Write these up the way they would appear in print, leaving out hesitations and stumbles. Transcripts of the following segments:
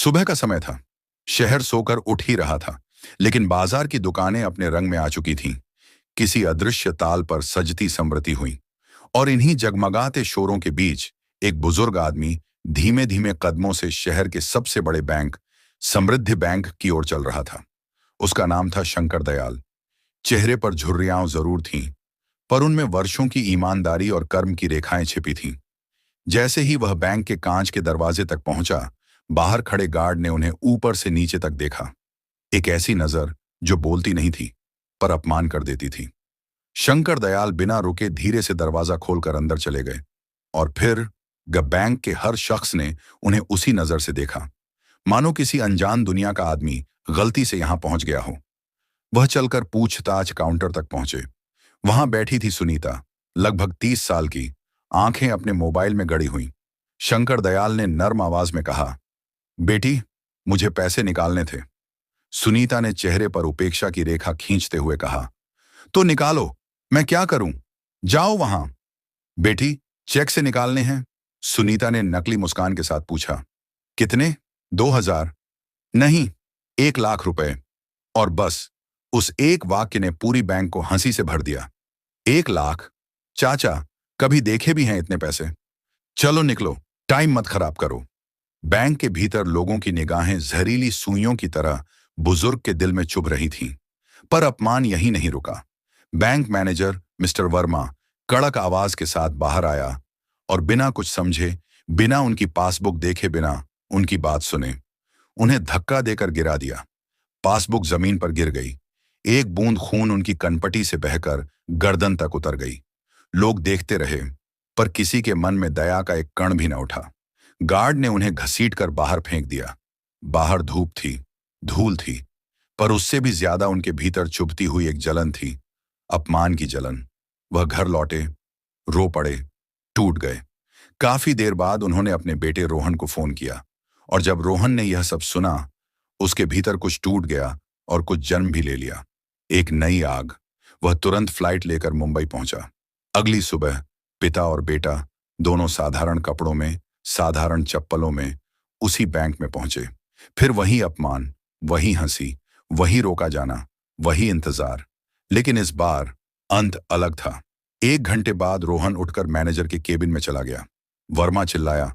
सुबह का समय था। शहर सोकर उठ ही रहा था, लेकिन बाजार की दुकानें अपने रंग में आ चुकी थीं। किसी अदृश्य ताल पर सजती समृद्धि हुई, और इन्हीं जगमगाते शोरों के बीच एक बुजुर्ग आदमी धीमे धीमे कदमों से शहर के सबसे बड़े बैंक, समृद्धि बैंक की ओर चल रहा था। उसका नाम था शंकर दयाल। चेहरे पर झुर्रियां जरूर थीं, पर उनमें वर्षों की ईमानदारी और कर्म की रेखाएं छिपी थीं। जैसे ही वह बैंक के कांच के दरवाजे तक पहुंचा, बाहर खड़े गार्ड ने उन्हें ऊपर से नीचे तक देखा। एक ऐसी नजर जो बोलती नहीं थी, पर अपमान कर देती थी। शंकर दयाल बिना रुके धीरे से दरवाजा खोलकर अंदर चले गए, और फिर बैंक के हर शख्स ने उन्हें उसी नजर से देखा, मानो किसी अनजान दुनिया का आदमी गलती से यहां पहुंच गया हो। वह चलकर पूछताछ काउंटर तक पहुंचे। वहां बैठी थी सुनीता, लगभग 30 साल की, आंखें अपने मोबाइल में गड़ी हुई। शंकर दयाल ने नर्म आवाज में कहा, बेटी, मुझे पैसे निकालने थे। सुनीता ने चेहरे पर उपेक्षा की रेखा खींचते हुए कहा, तो निकालो, मैं क्या करूं? जाओ वहां। बेटी, चेक से निकालने हैं? सुनीता ने नकली मुस्कान के साथ पूछा। कितने? 2000? नहीं, 1 लाख रुपए। और बस उस एक वाक्य ने पूरी बैंक को हंसी से भर दिया। 1 लाख? चाचा, कभी देखे भी हैं इतने पैसे? चलो निकलो, टाइम मत खराब करो। बैंक के भीतर लोगों की निगाहें जहरीली सुइयों की तरह बुजुर्ग के दिल में चुभ रही थीं। पर अपमान यही नहीं रुका। बैंक मैनेजर मिस्टर वर्मा कड़क आवाज के साथ बाहर आया और बिना कुछ समझे, बिना उनकी पासबुक देखे, बिना उनकी बात सुने, उन्हें धक्का देकर गिरा दिया। पासबुक जमीन पर गिर गई। एक बूंद खून उनकी कनपटी से बहकर गर्दन तक उतर गई। लोग देखते रहे, पर किसी के मन में दया का एक कण भी न उठा। गार्ड ने उन्हें घसीटकर बाहर फेंक दिया। बाहर धूप थी, धूल थी, पर उससे भी ज्यादा उनके भीतर चुभती हुई एक जलन थी, अपमान की जलन। वह घर लौटे, रो पड़े, टूट गए। काफी देर बाद उन्होंने अपने बेटे रोहन को फोन किया, और जब रोहन ने यह सब सुना, उसके भीतर कुछ टूट गया और कुछ जन्म भी ले लिया, एक नई आग। वह तुरंत फ्लाइट लेकर मुंबई पहुंचा। अगली सुबह पिता और बेटा दोनों साधारण कपड़ों में, साधारण चप्पलों में उसी बैंक में पहुंचे। फिर वही अपमान, वही हंसी, वही रोका जाना, वही इंतजार। लेकिन इस बार अंत अलग था। 1 घंटे बाद रोहन उठकर मैनेजर के केबिन में चला गया। वर्मा चिल्लाया,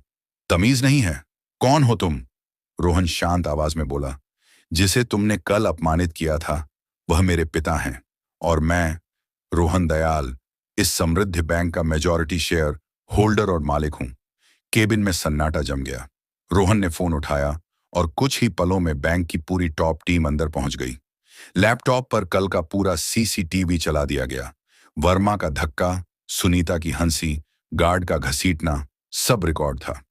तमीज नहीं है? कौन हो तुम? रोहन शांत आवाज में बोला, जिसे तुमने कल अपमानित किया था वह मेरे पिता हैं, और मैं रोहन दयाल इस समृद्धि बैंक का मेजॉरिटी शेयर होल्डर और मालिक हूं। केबिन में सन्नाटा जम गया। रोहन ने फोन उठाया और कुछ ही पलों में बैंक की पूरी टॉप टीम अंदर पहुंच गई। लैपटॉप पर कल का पूरा सीसीटीवी चला दिया गया। वर्मा का धक्का, सुनीता की हंसी, गार्ड का घसीटना, सब रिकॉर्ड था।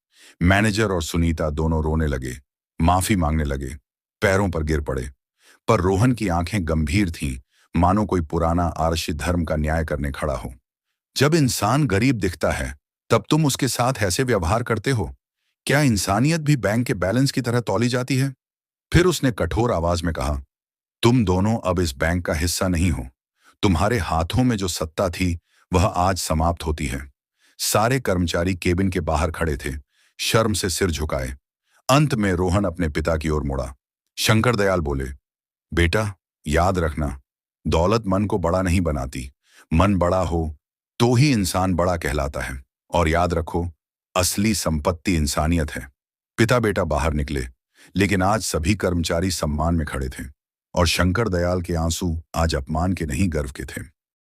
मैनेजर और सुनीता दोनों रोने लगे, माफी मांगने लगे, पैरों पर गिर पड़े। पर रोहन की आंखें गंभीर थीं, मानो कोई पुराना आरक्षित धर्म का न्याय करने खड़ा हो। जब इंसान गरीब दिखता है, तब तुम उसके साथ ऐसे व्यवहार करते हो? क्या इंसानियत भी बैंक के बैलेंस की तरह तौली जाती है? फिर उसने कठोर आवाज में कहा, तुम दोनों अब इस बैंक का हिस्सा नहीं हो। तुम्हारे हाथों में जो सत्ता थी वह आज समाप्त होती है। सारे कर्मचारी केबिन के बाहर खड़े थे, शर्म से सिर झुकाए। अंत में रोहन अपने पिता की ओर मुड़ा। शंकर दयाल बोले, बेटा, याद रखना, दौलत मन को बड़ा नहीं बनाती। मन बड़ा हो तो ही इंसान बड़ा कहलाता है। और याद रखो, असली संपत्ति इंसानियत है। पिता बेटा बाहर निकले, लेकिन आज सभी कर्मचारी सम्मान में खड़े थे, और शंकर दयाल के आंसू आज अपमान के नहीं, गर्व के थे।